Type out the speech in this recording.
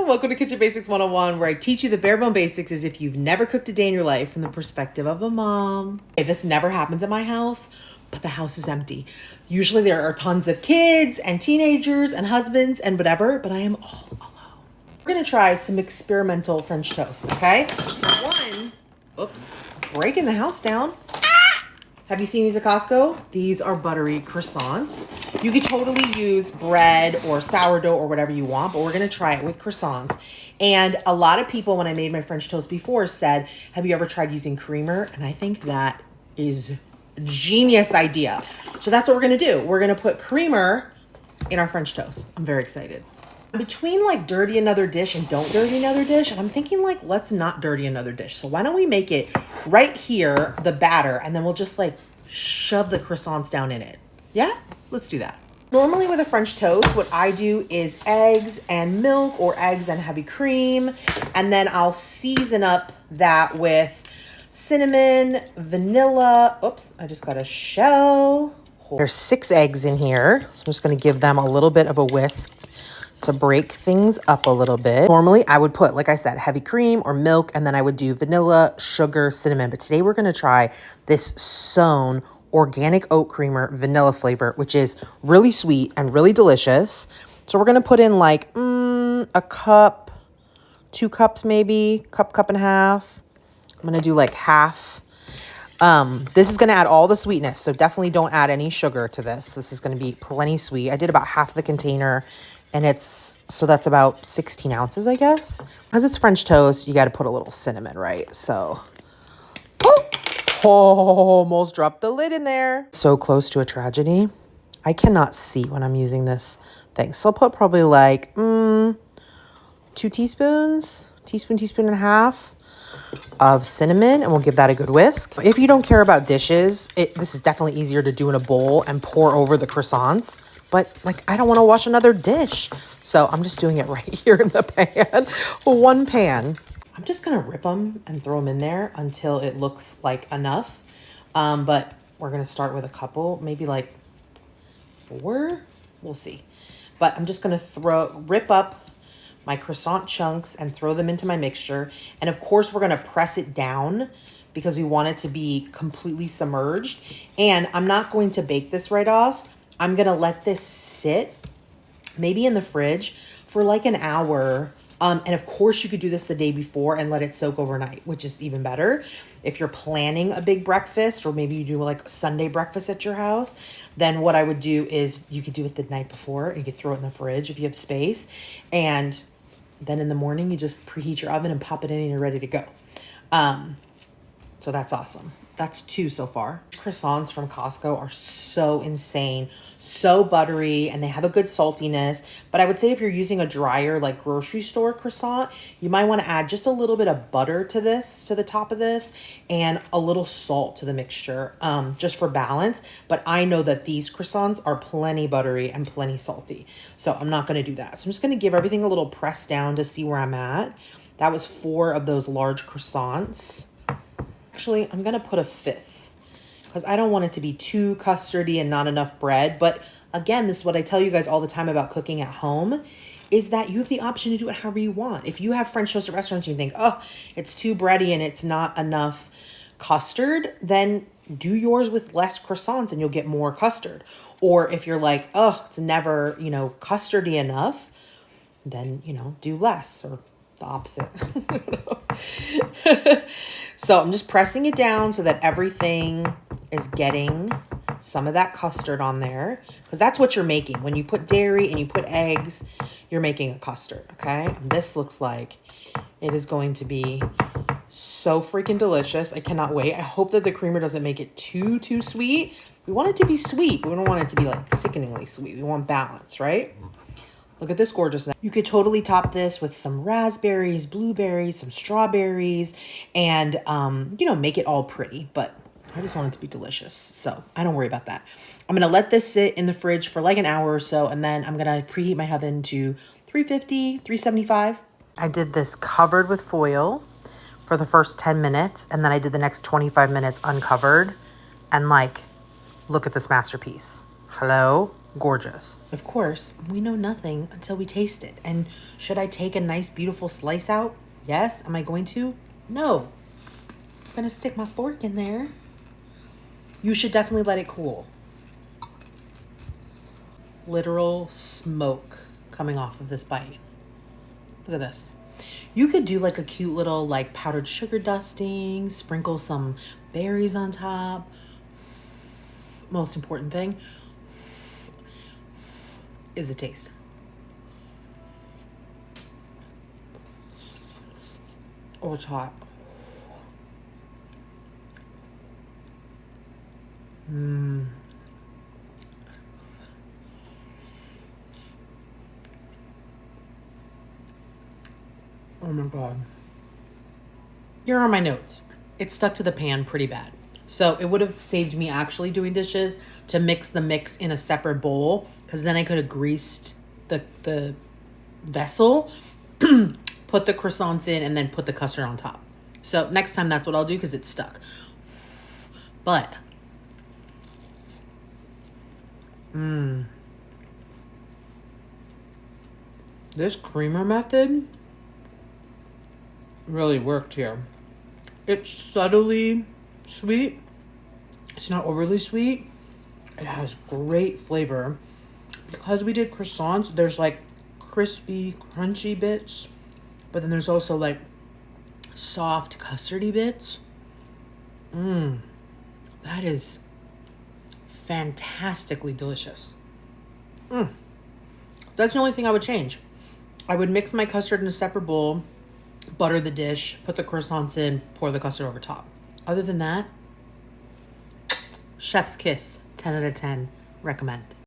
Welcome to Kitchen Basics 101, where I teach you the bare bone basics as if you've never cooked a day in your life from the perspective of a mom. Okay, this never happens at my house, but the house is empty. Usually there are tons of kids and teenagers and husbands and whatever, but I am all alone. We're gonna try some experimental French toast, okay? So breaking the house down. Have you seen these at Costco? These are buttery croissants. You could totally use bread or sourdough or whatever you want, but we're gonna try it with croissants. And a lot of people, when I made my French toast before, said, have you ever tried using creamer? And I think that is a genius idea. So that's what we're gonna do. We're gonna put creamer in our French toast. I'm very excited. Between like dirty another dish and don't dirty another dish, and I'm thinking like, let's not dirty another dish. So why don't we make it right here, the batter, and then we'll just like shove the croissants down in it. Yeah, let's do that. Normally with a French toast, what I do is eggs and milk or eggs and heavy cream. And then I'll season up that with cinnamon, vanilla. Oops, I just got a shell. There's 6 eggs in here. So I'm just gonna give them a little bit of a whisk to break things up a little bit. Normally I would put, like I said, heavy cream or milk, and then I would do vanilla, sugar, cinnamon. But today we're gonna try this Sown organic oat creamer vanilla flavor, which is really sweet and really delicious. So we're gonna put in like a cup, 2 cups maybe, cup and a half. I'm gonna do like half. This is gonna add all the sweetness, so definitely don't add any sugar to this. This is gonna be plenty sweet. I did about half the container, and so that's about 16 ounces, I guess. Because it's French toast, you got to put a little cinnamon, right? So, almost dropped the lid in there. So close to a tragedy. I cannot see when I'm using this thing. So I'll put probably like 2 teaspoons, teaspoon and a half of cinnamon, and we'll give that a good whisk. If you don't care about dishes, this is definitely easier to do in a bowl and pour over the croissants. But like, I don't want to wash another dish. So I'm just doing it right here in the pan, 1 pan. I'm just going to rip them and throw them in there until it looks like enough. But we're going to start with a couple, maybe like 4. We'll see. But I'm just going to rip up my croissant chunks and throw them into my mixture. And of course, we're going to press it down because we want it to be completely submerged. And I'm not going to bake this right off. I'm going to let this sit maybe in the fridge for like an hour. And of course you could do this the day before and let it soak overnight, which is even better. If you're planning a big breakfast, or maybe you do like Sunday breakfast at your house, then what I would do is you could do it the night before. You could throw it in the fridge if you have space. And then in the morning, you just preheat your oven and pop it in and you're ready to go. So that's awesome. That's 2 so far. Croissants from Costco are so insane, so buttery, and they have a good saltiness. But I would say if you're using a drier, like grocery store croissant, you might want to add just a little bit of butter to this, to the top of this, and a little salt to the mixture, just for balance. But I know that these croissants are plenty buttery and plenty salty. So I'm not going to do that. So I'm just going to give everything a little press down to see where I'm at. That was 4 of those large croissants. Actually, I'm going to put a 5th because I don't want it to be too custardy and not enough bread. But again, this is what I tell you guys all the time about cooking at home, is that you have the option to do it however you want. If you have French toast at restaurants and you think, oh, it's too bready and it's not enough custard, then do yours with less croissants and you'll get more custard. Or if you're like, oh, it's never, custardy enough, then, do less, or the opposite. So I'm just pressing it down so that everything is getting some of that custard on there, because that's what you're making. When you put dairy and you put eggs, you're making a custard, okay? And this looks like it is going to be so freaking delicious. I cannot wait. I hope that the creamer doesn't make it too sweet. We want it to be sweet. We don't want it to be like sickeningly sweet. We want balance, right? Look at this gorgeousness. You could totally top this with some raspberries, blueberries, some strawberries, and, make it all pretty. But I just want it to be delicious, so I don't worry about that. I'm going to let this sit in the fridge for like an hour or so, and then I'm going to preheat my oven to 350, 375. I did this covered with foil for the first 10 minutes, and then I did the next 25 minutes uncovered. And look at this masterpiece. Hello? gorgeous. Of course, we know nothing until we taste it. And should I take a nice, beautiful slice out? Yes. Am I going to? No. I'm gonna stick my fork in there. You should definitely let it cool. Literal smoke coming off of this bite. Look at this. You could do like a cute little like powdered sugar dusting, sprinkle some berries on top. Most important thing is the taste. Oh, it's hot. Oh my God. Here are my notes. It stuck to the pan pretty bad. So it would have saved me actually doing dishes to mix the mix in a separate bowl, because then I could have greased the vessel, put the croissants in, and then put the custard on top. So next time that's what I'll do, because it's stuck. But this creamer method really worked here. It's subtly sweet. It's not overly sweet. It has great flavor. Because we did croissants, there's like crispy, crunchy bits, but then there's also like soft, custardy bits. That is fantastically delicious. That's the only thing I would change. I would mix my custard in a separate bowl, butter the dish, put the croissants in, pour the custard over top. Other than that, chef's kiss, 10 out of 10, recommend.